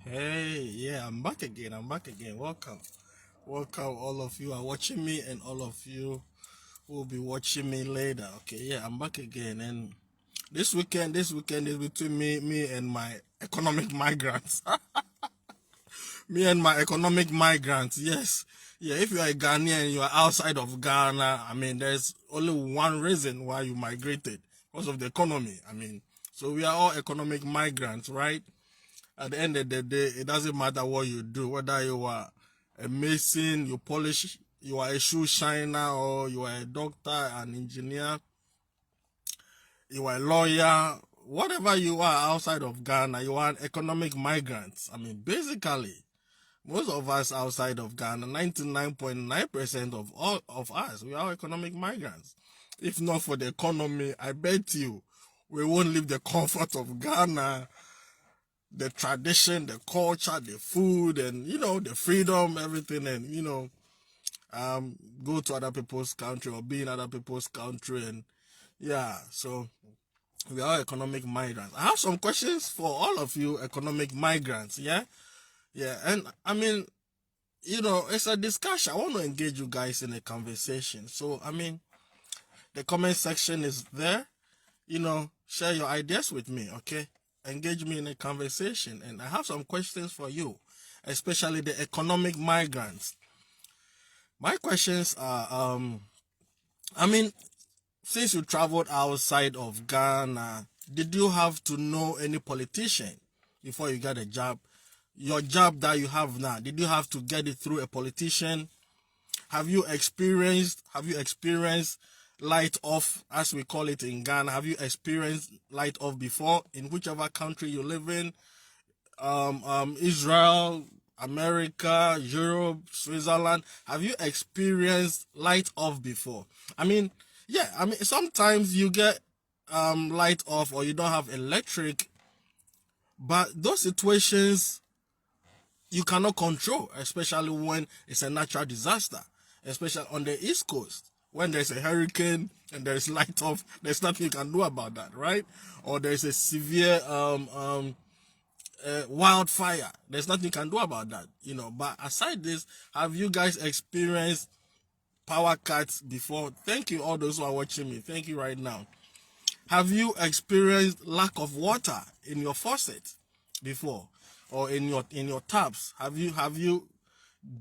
Hey, yeah, I'm back again. I'm back again. Welcome. Welcome, all of you are watching me, and all of you who will be watching me later. Okay, yeah, I'm back again. And this weekend is between me and my economic migrants. Me and my economic migrants, yes. Yeah, if you are a Ghanaian and you are outside of Ghana, I mean, there's only one reason why you migrated, because of the economy. I mean, so we are all economic migrants, right? At the end of the day, it doesn't matter what you do, whether you are a mason, you polish, you are a shoe shiner, or you are a doctor, an engineer, you are a lawyer, whatever you are outside of Ghana, you are an economic migrant. I mean, basically, most of us outside of Ghana, 99.9% of all of us, we are economic migrants. If not for the economy, I bet you we won't leave the comfort of Ghana, the tradition, the culture, the food, and the freedom, everything, and go to other people's country or be in other people's country, and yeah. So we are economic migrants. I have some questions for all of you economic migrants. Yeah, yeah, and I mean, it's a discussion. I want to engage you guys in a conversation. So I mean, the comment section is there. Share your ideas with me, okay? Engage me in a conversation. And I have some questions for you, especially the economic migrants. My questions are, I mean, since you traveled outside of Ghana, did you have to know any politician before you got a job? Your job that you have now, did you have to get it through a politician? Have you experienced light off, as we call it in Ghana? Have you experienced light off before in whichever country you live in? Israel, America, Europe, Switzerland. Have you experienced light off before? I mean, yeah, I mean, sometimes you get light off or you don't have electric, but those situations you cannot control, especially when it's a natural disaster, especially on the East Coast. When there's a hurricane and there's light off, there's nothing you can do about that, right? Or there's a severe wildfire, there's nothing you can do about that, But aside this, have you guys experienced power cuts before? Thank you, all those who are watching me. Thank you right now. Have you experienced lack of water in your faucet before, or in your taps? Have you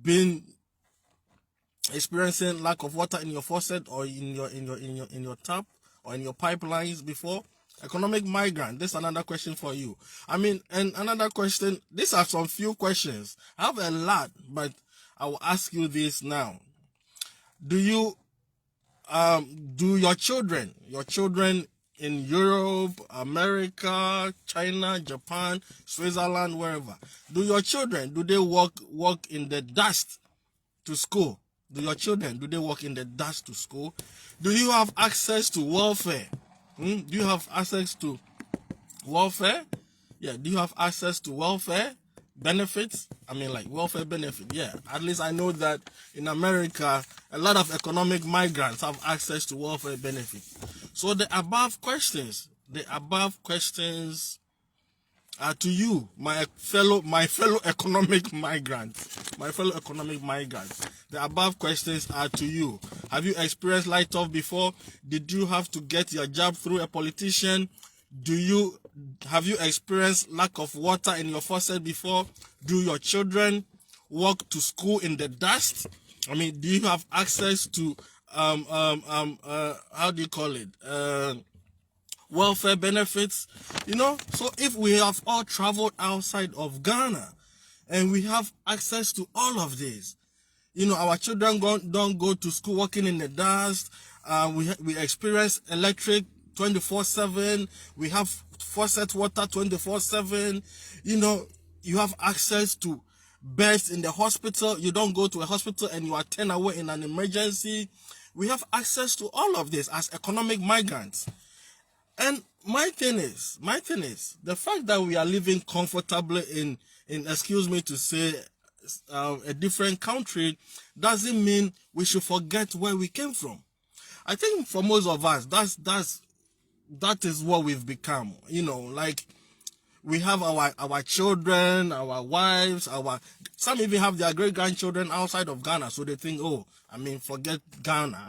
been experiencing lack of water in your faucet, or in your tap, or in your pipelines before? Economic migrant, this is another question for you. I mean, and another question, these are some few questions. I have a lot, but I will ask you this now. Do you do your children in Europe, America, China, Japan, Switzerland, wherever, do they walk in the dust to school? Do your children, do they walk in the dust to school? Do you have access to welfare? Do you have access to welfare? Yeah, do you have access to welfare benefits? I mean, like welfare benefit. Yeah, at least I know that in America, a lot of economic migrants have access to welfare benefits. So the above questions to you, my fellow economic migrants. The above questions are to you. Have you experienced light off before? Did you have to get your job through a politician? Have you experienced lack of water in your faucet before? Do your children walk to school in the dust? I mean, do you have access to how do you call it? Welfare benefits, So if we have all traveled outside of Ghana and we have access to all of this, our children don't go to school walking in the dust. We experience electric 24/7. We have faucet water 24/7. You have access to beds in the hospital. You don't go to a hospital and you are 10 away in an emergency. We have access to all of this as economic migrants. And my thing is, the fact that we are living comfortably in excuse me to say, a different country, doesn't mean we should forget where we came from. I think for most of us, that is what we've become. Like We have our children, our wives, some even have their great-grandchildren outside of Ghana, so they think, oh, forget Ghana.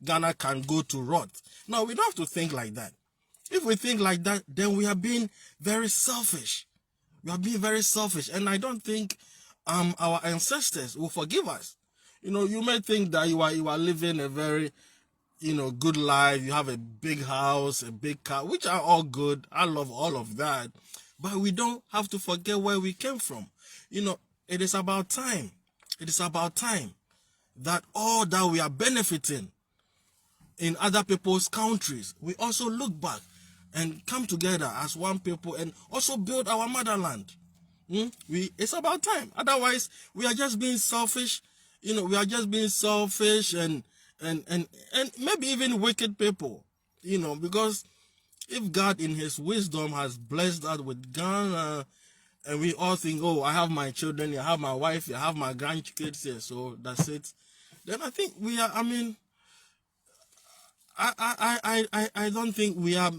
Ghana can go to rot. No, we don't have to think like that. If we think like that, then we are being very selfish. We are being very selfish, and I don't think our ancestors will forgive us. You may think that you are living a very good life. You have a big house, a big car, which are all good. I love all of that. But we don't have to forget where we came from. It is about time. It is about time that all that we are benefiting in other people's countries, we also look back and come together as one people and also build our motherland. It's about time. Otherwise, we are just being selfish. We are just being selfish and maybe even wicked people. Because if God in his wisdom has blessed us with Ghana, and we all think, oh, I have my children, I have my wife, I have my grandkids here, so that's it. Then I think we are, I don't think we are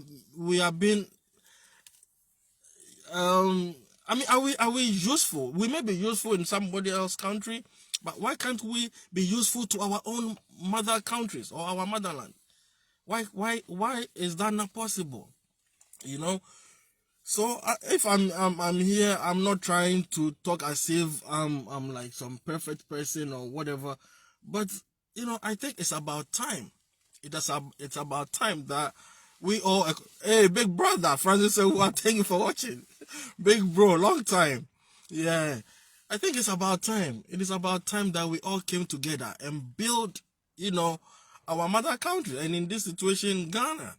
being, are we useful? We may be useful in somebody else's country, but why can't we be useful to our own mother countries or our motherland? Why is that not possible? So if I'm here, I'm not trying to talk as if I'm like some perfect person or whatever, but I think it's about time. It's about time that we all. Hey, big brother Francis, thank you for watching. Big bro, long time. Yeah, I think it's about time. It is about time that we all came together and build, our mother country. And in this situation, Ghana,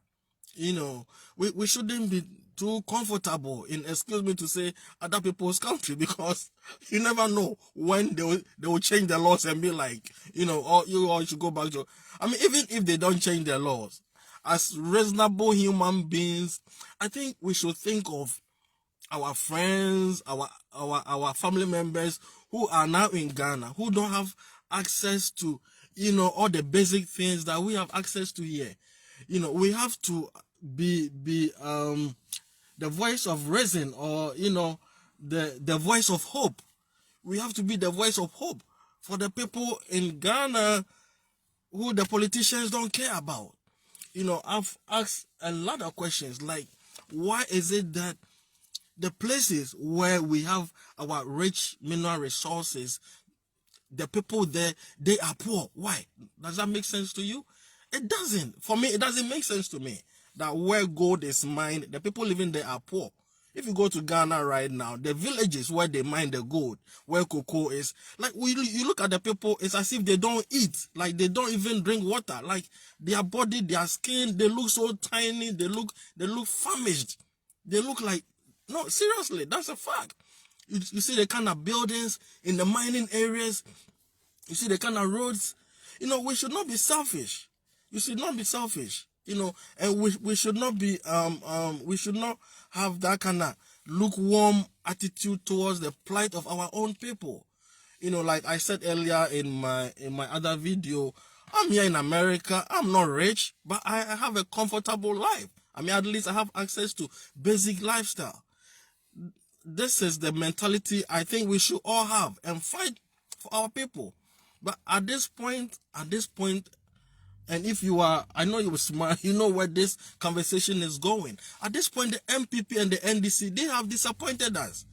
we shouldn't be too comfortable in, excuse me to say, other people's country, because you never know when they will change the laws and be like, or you all should go back to. Even if they don't change their laws, as reasonable human beings, I think we should think of our friends, our family members who are now in Ghana, who don't have access to, all the basic things that we have access to here. We have to be the voice of reason, or the voice of hope. We have to be the voice of hope for the people in Ghana who the politicians don't care about. I've asked a lot of questions, like, why is it that the places where we have our rich mineral resources, the people there, they are poor? Why? Does that make sense to you? It doesn't. For me, it doesn't make sense to me that where gold is mined, the people living there are poor. If you go to Ghana right now, the villages where they mine the gold, where cocoa is, like, you look at the people, it's as if they don't eat, like they don't even drink water, like their body, their skin, they look so tiny, they look famished, they look like, no, seriously, that's a fact. You see the kind of buildings in the mining areas, you see the kind of roads. We should not be selfish. You should not be selfish. And we should not be we should not have that kind of lukewarm attitude towards the plight of our own people. Like I said earlier in my other video, I'm here in America. I'm not rich, but I have a comfortable life. At least I have access to basic lifestyle. This is the mentality I think we should all have and fight for our people. But at this point, and if you are, I know you were smart, you know where this conversation is going. At this point, the MPP and the NDC, they have disappointed us.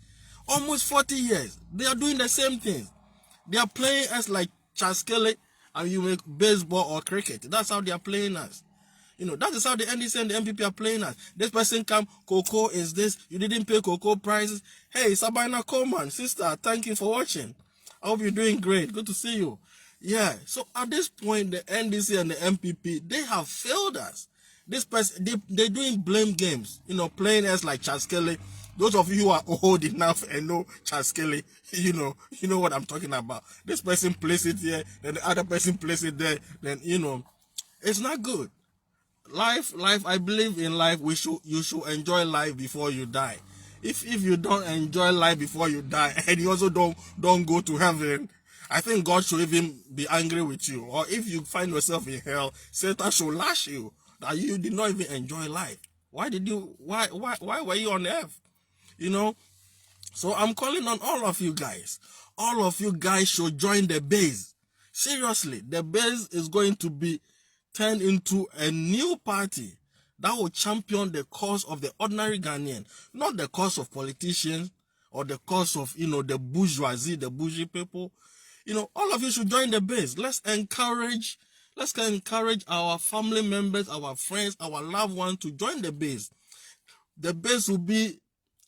Almost 40 years. They are doing the same thing. They are playing us like Chaskele, and you make baseball or cricket. That's how they are playing us. That is how the NDC and the MPP are playing us. This person come, cocoa is this, you didn't pay cocoa prices. Hey, Sabina Coleman, sister, thank you for watching. I hope you're doing great. Good to see you. Yeah, so at this point, the NDC and the MPP, they have failed us. This person, they're doing blame games, playing us like Chaskele. Those of you who are old enough and know Chaskele, you know what I'm talking about. This person plays it here, then the other person plays it there, then, it's not good. Life, I believe in life, you should enjoy life before you die. If you don't enjoy life before you die, and you also don't go to heaven, I think God should even be angry with you. Or if you find yourself in hell, Satan should lash you that you did not even enjoy life. Why were you on earth? you know. So I'm calling on all of you guys. All of you guys should join the base. Seriously, the base is going to be turned into a new party that will champion the cause of the ordinary Ghanaian, not the cause of politicians or the cause of, the bourgeoisie, the bougie people. All of you should join the base. Let's encourage our family members, our friends, our loved ones to join the base. The base will be,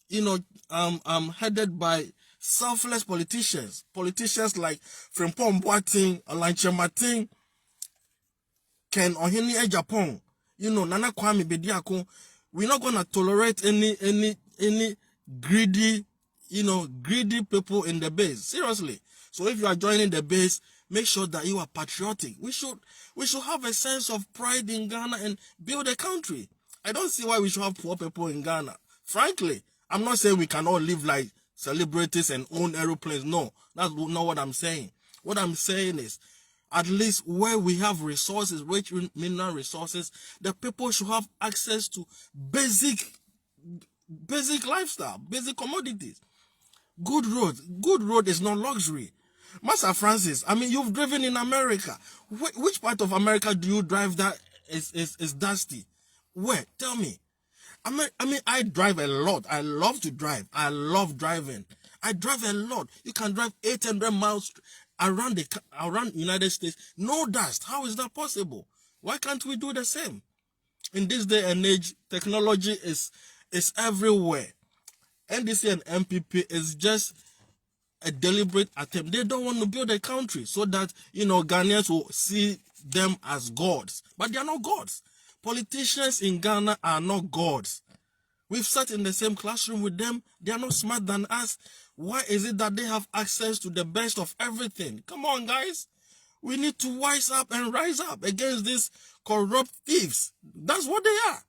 headed by selfless politicians like Frimpong Boateng, Olanche Martin, Ken Ohene Japan, Nana Kwame Bediako. We're not gonna tolerate any greedy, greedy people in the base. Seriously. So if you are joining the base, make sure that you are patriotic. We should have a sense of pride in Ghana and build a country. I don't see why we should have poor people in Ghana. Frankly, I'm not saying we can all live like celebrities and own aeroplanes. No, that's not what I'm saying. What I'm saying is, at least where we have resources, rich mineral resources, the people should have access to basic lifestyle, basic commodities. Good road is not luxury. Master Francis, you've driven in America. Which part of America do you drive that is dusty? Where? Tell me. I drive a lot. I love to drive. I love driving. I drive a lot. You can drive 800 miles around United States. No dust. How is that possible? Why can't we do the same? In this day and age, technology is everywhere. NDC and MPP is just a deliberate attempt. They don't want to build a country so that, Ghanaians will see them as gods. But they are not gods. Politicians in Ghana are not gods. We've sat in the same classroom with them. They are not smart than us. Why is it that they have access to the best of everything? Come on, guys. We need to wise up and rise up against these corrupt thieves. That's what they are.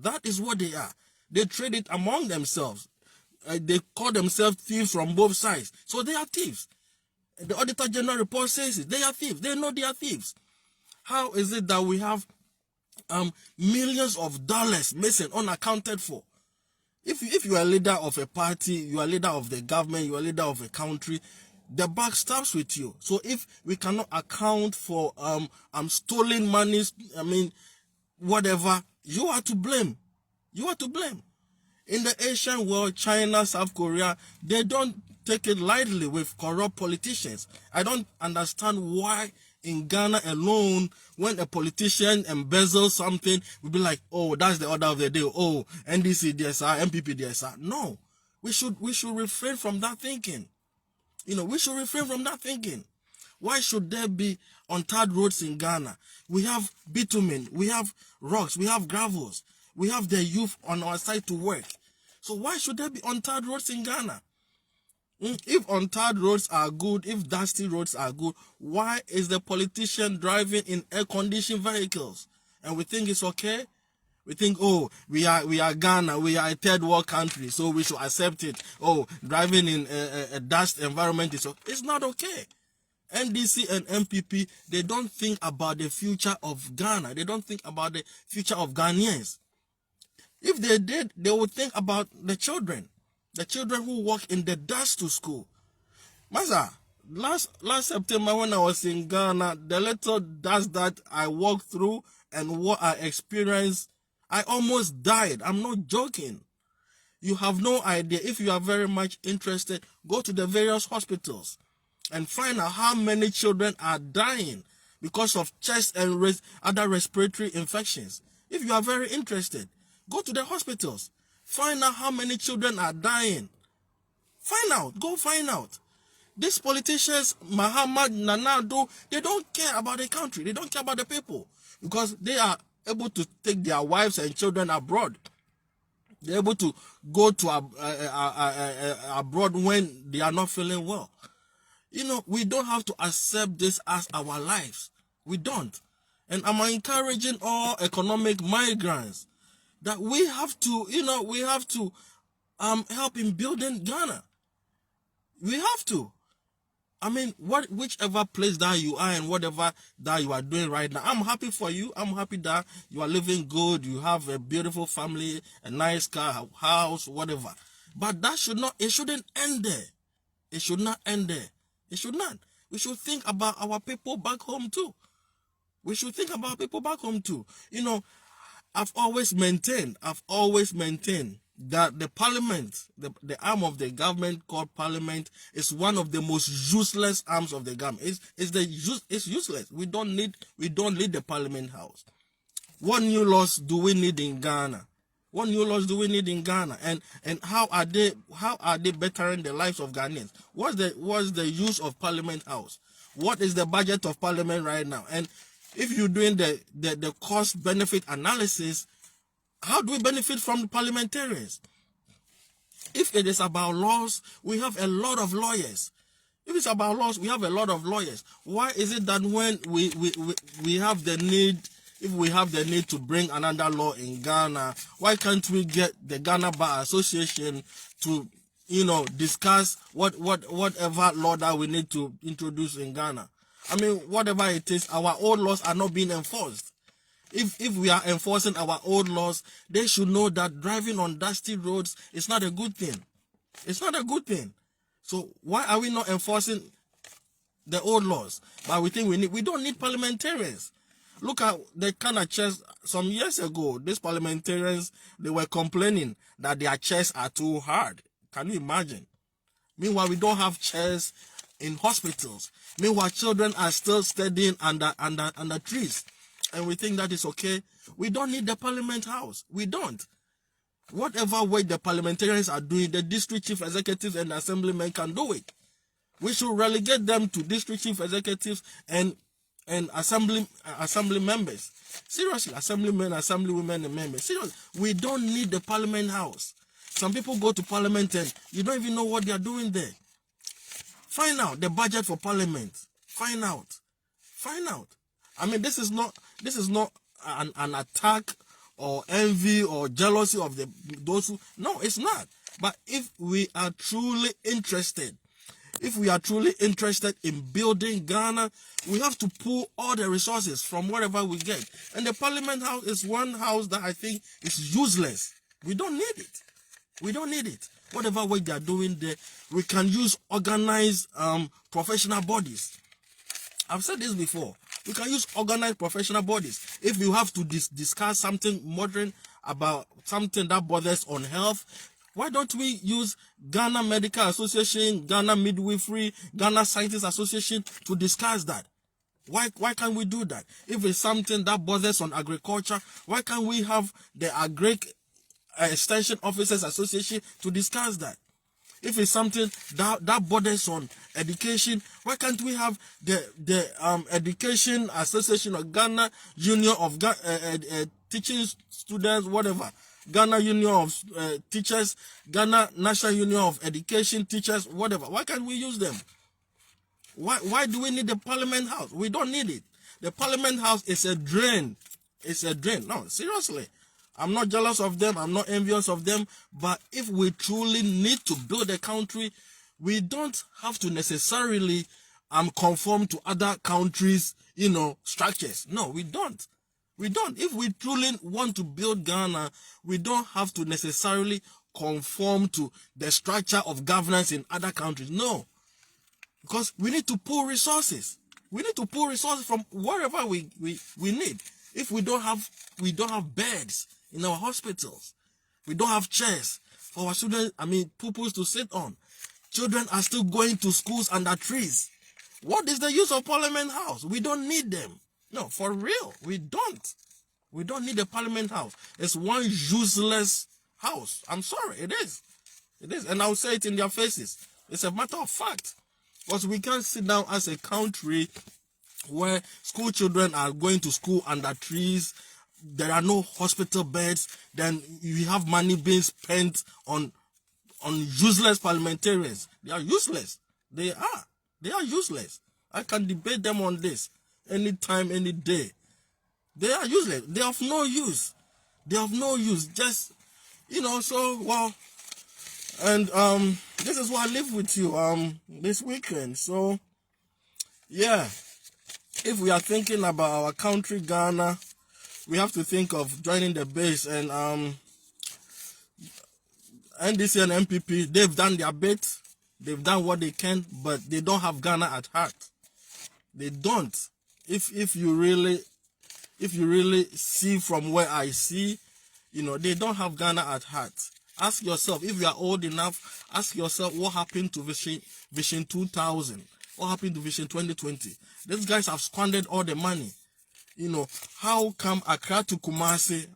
That is what they are. They trade it among themselves. They call themselves thieves from both sides. So they are thieves. The Auditor General report says it. They are thieves. They know they are thieves. How is it that we have millions of dollars missing, unaccounted for? If you are a leader of a party, you are a leader of the government, you are a leader of a country, the buck stops with you. So if we cannot account for stolen monies, whatever, you are to blame. You are to blame. In the Asian world, China, South Korea, they don't take it lightly with corrupt politicians. I don't understand why in Ghana alone, when a politician embezzles something, we'll be like, oh, that's the order of the day. Oh, NDC DSR, MPP DSR. No, we should refrain from that thinking. We should refrain from that thinking. Why should there be untarred roads in Ghana? We have bitumen, we have rocks, we have gravels, we have the youth on our side to work. So why should there be untarred roads in Ghana? If untarred roads are good, if dusty roads are good, why is the politician driving in air-conditioned vehicles? And we think it's okay? We think, oh, we are Ghana, we are a third world country, so we should accept it. Oh, driving in a dust environment is okay. It's not okay. NDC and MPP, they don't think about the future of Ghana. They don't think about the future of Ghanaians. If they did, they would think about the children who walk in the dust to school. Master, last September when I was in Ghana, the little dust that I walked through and what I experienced, I almost died. I'm not joking. You have no idea. If you are very much interested, go to the various hospitals and find out how many children are dying because of chest and other respiratory infections. If you are very interested, go to the hospitals. Find out how many children are dying. Find out. Go find out. These politicians, Muhammad, Nanado, they don't care about the country. They don't care about the people because they are able to take their wives and children abroad. They're able to go to abroad when they are not feeling well. We don't have to accept this as our lives. We don't. And I'm encouraging all economic migrants that we have to, help in building Ghana. We have to. Whichever place that you are and whatever that you are doing right now, I'm happy for you. I'm happy that you are living good. You have a beautiful family, a nice car, house, whatever. But that should not, it shouldn't end there. It should not end there. It should not. We should think about our people back home too. We should think about people back home too. You know, I've always maintained that the parliament, the arm of the government called parliament, is one of the most useless arms of the government. It's useless. We don't need the parliament house. What new laws do we need in Ghana? What new laws do we need in Ghana? And how are they bettering the lives of Ghanaians? What's the use of Parliament House? What is the budget of Parliament right now? And if you're doing the cost benefit analysis, how do we benefit from the parliamentarians? If it is about laws, we have a lot of lawyers. If it's about laws, we have a lot of lawyers. Why is it that when we have the need, if we have the need to bring another law in Ghana, why can't we get the Ghana Bar Association to, discuss whatever law that we need to introduce in Ghana? I mean, whatever it is, our old laws are not being enforced. If we are enforcing our old laws, they should know that driving on dusty roads is not a good thing. It's not a good thing. So why are we not enforcing the old laws? But we think we don't need parliamentarians. Look at the kind of chairs some years ago. These parliamentarians, they were complaining that their chairs are too hard. Can you imagine? Meanwhile, we don't have chairs in hospitals. Meanwhile, children are still studying under trees. And we think that is okay. We don't need the parliament house. We don't. Whatever way the parliamentarians are doing, the district chief executives and assemblymen can do it. We should relegate them to district chief executives and assembly members. Seriously, assemblymen, assemblywomen, and members. Seriously, we don't need the parliament house. Some people go to parliament and you don't even know what they are doing there. Find out the budget for parliament. Find out. I mean, this is not an attack or envy or jealousy of those who. No, it's not. But if we are truly interested in building Ghana, we have to pull all the resources from wherever we get. And the Parliament House is one house that I think is useless. We don't need it. Whatever work they are doing there, we can use organized professional bodies. I've said this before. We can use organized professional bodies. If you have to discuss something modern about something that bothers on health, why don't we use Ghana Medical Association, Ghana Midwifery, Ghana Scientists Association to discuss that? Why can't we do that? If it's something that bothers on agriculture, why can't we have the Agric Extension Officers Association to discuss that? If it's something that bothers on education, why can't we have the Education Association of Ghana, Union of Teaching Students, whatever, Ghana Union of Teachers, Ghana National Union of Education Teachers, whatever? Why can't we use them? Why do we need the Parliament House? We don't need it. The Parliament House is a drain. It's a drain. No, seriously. I'm not jealous of them. I'm not envious of them. But if we truly need to build a country, we don't have to necessarily conform to other countries, structures. No, we don't. We don't. If we truly want to build Ghana, we don't have to necessarily conform to the structure of governance in other countries. No. Because we need to pull resources. We need to pull resources from wherever we need. If we don't have beds in our hospitals, we don't have chairs for our students, pupils to sit on. Children are still going to schools under trees. What is the use of Parliament House? We don't need them. No, for real, we don't. We don't need a Parliament House. It's one useless house. I'm sorry, it is. It is, and I'll say it in their faces. It's a matter of fact. Because we can't sit down as a country where school children are going to school under trees, there are no hospital beds, then we have money being spent on useless parliamentarians. They are useless. They are useless. I can debate them on this anytime, any day. They are useless. They have no use. They have no use. Just, and this is what I live with you this weekend. So, yeah. If we are thinking about our country, Ghana, we have to think of joining the base and NDC and MPP, they've done their bit. They've done what they can, but they don't have Ghana at heart. They don't. If you really see from where I see, they don't have Ghana at heart. Ask yourself, if you are old enough, ask yourself what happened to Vision 2000? What happened to Vision 2020? These guys have squandered all the money. How come Accra to Kumasi?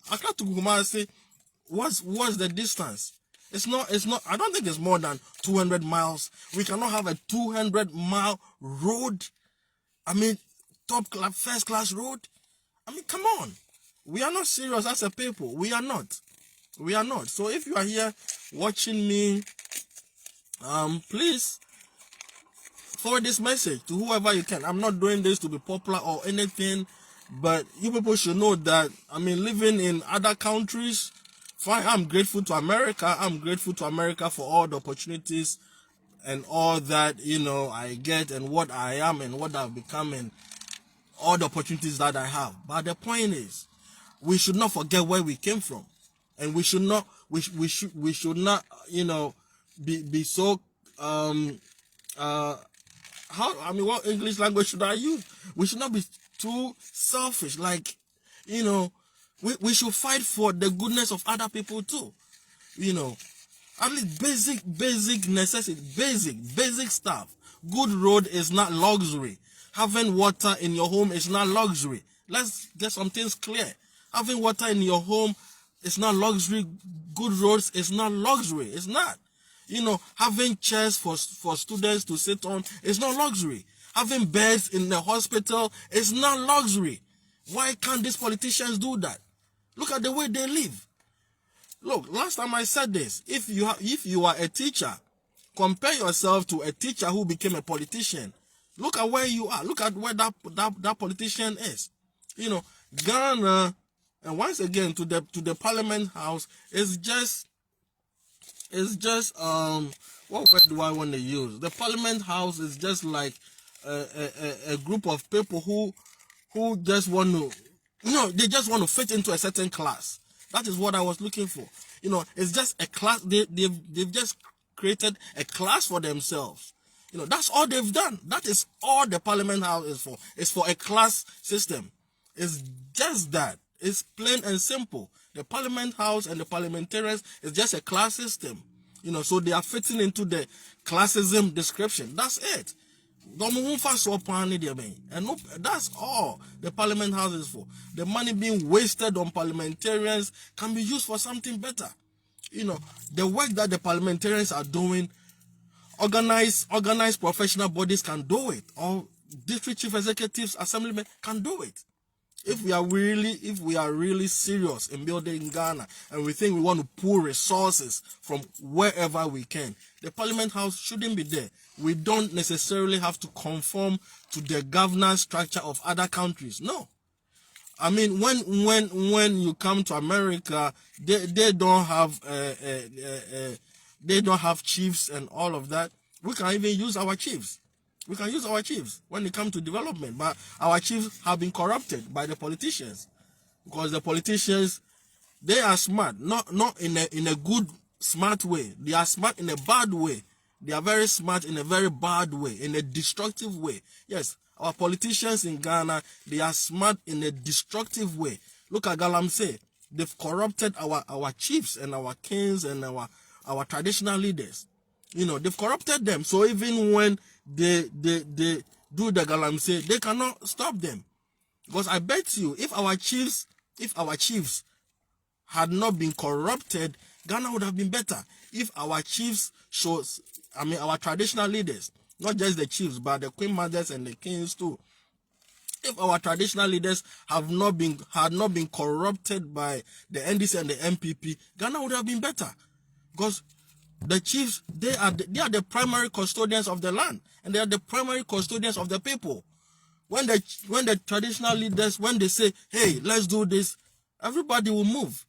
What's the distance? It's not, I don't think it's more than 200 miles. We cannot have a 200-mile road. I mean, top class, first class road. I mean, come on. We are not serious as a people. We are not. So if you are here watching me, please forward this message to whoever you can. I'm not doing this to be popular or anything, but you people should know that, living in other countries, fine, I'm grateful to America. I'm grateful to America for all the opportunities and all that, I get and what I am and what I've become and all the opportunities that I have. But the point is, we should not forget where we came from. And we should not, we should not, be so, what English language should I use? We should not be too selfish. Like, we should fight for the goodness of other people too. At least basic necessity, basic stuff. Good road is not luxury. Having water in your home is not luxury. Let's get some things clear. Having water in your home is not luxury. Good roads is not luxury. It's not. Having chairs for students to sit on is not luxury. Having beds in the hospital is not luxury. Why can't these politicians do that? Look at the way they live. Look, last time I said this, if you are a teacher, compare yourself to a teacher who became a politician. Look at where you are. Look at where that politician is. Ghana, and once again to the Parliament House is just what word do I want to use? The Parliament House is just like a group of people who just want to, they just want to fit into a certain class. That is what I was looking for. It's just a class. They've just created a class for themselves. That's all they've done. That is all the Parliament House is for. It's for a class system. It's just that. It's plain and simple. The Parliament House and the parliamentarians is just a class system. So they are fitting into the classism description. That's it. And that's all the Parliament House is for. The money being wasted on parliamentarians can be used for something better. The work that the parliamentarians are doing, organized professional bodies can do it, or district chief executives, assemblymen can do it. If we are really serious in building Ghana and we think we want to pull resources from wherever we can, the Parliament House shouldn't be there. We don't necessarily have to conform to the governance structure of other countries. No. When you come to America, they don't have chiefs and all of that. We can even use our chiefs. We can use our chiefs when it comes to development, but our chiefs have been corrupted by the politicians, because the politicians, they are smart, not in a good smart way. They are smart in a bad way. They are very smart in a very bad way, in a destructive way. Yes, our politicians in Ghana, they are smart in a destructive way. Look at Galamsey. They've corrupted our chiefs and our kings and our traditional leaders. They've corrupted them. So even when they do the Galamsey, they cannot stop them. Because I bet you, if our chiefs had not been corrupted, Ghana would have been better. If our chiefs our traditional leaders, not just the chiefs, but the queen mothers and the kings too. If our traditional leaders had not been corrupted by the NDC and the MPP, Ghana would have been better. Because the chiefs, they are the primary custodians of the land, and they are the primary custodians of the people. When the traditional leaders, when they say, hey, let's do this, everybody will move.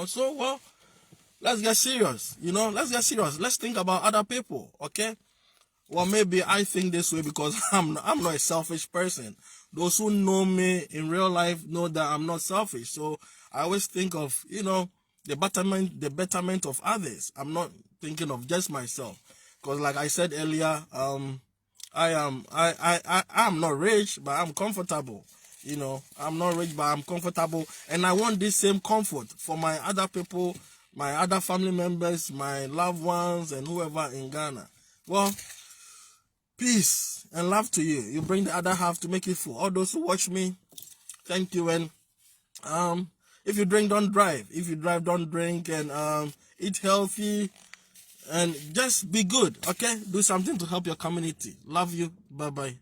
So, well, let's get serious. Let's think about other people, okay? Well, maybe I think this way because I'm not a selfish person. Those who know me in real life know that I'm not selfish. So I always think of, the betterment of others. I'm not thinking of just myself, because like I said earlier, I am not rich, but I'm comfortable. You know, I'm not rich, but I'm comfortable, and I want this same comfort for my other people, my other family members, my loved ones, and whoever in Ghana. Well, peace and love to you. You bring the other half to make it full. All those who watch me, thank you. And if you drink, don't drive. If you drive, don't drink. And eat healthy and just be good. Okay, do something to help your community. Love you. Bye bye.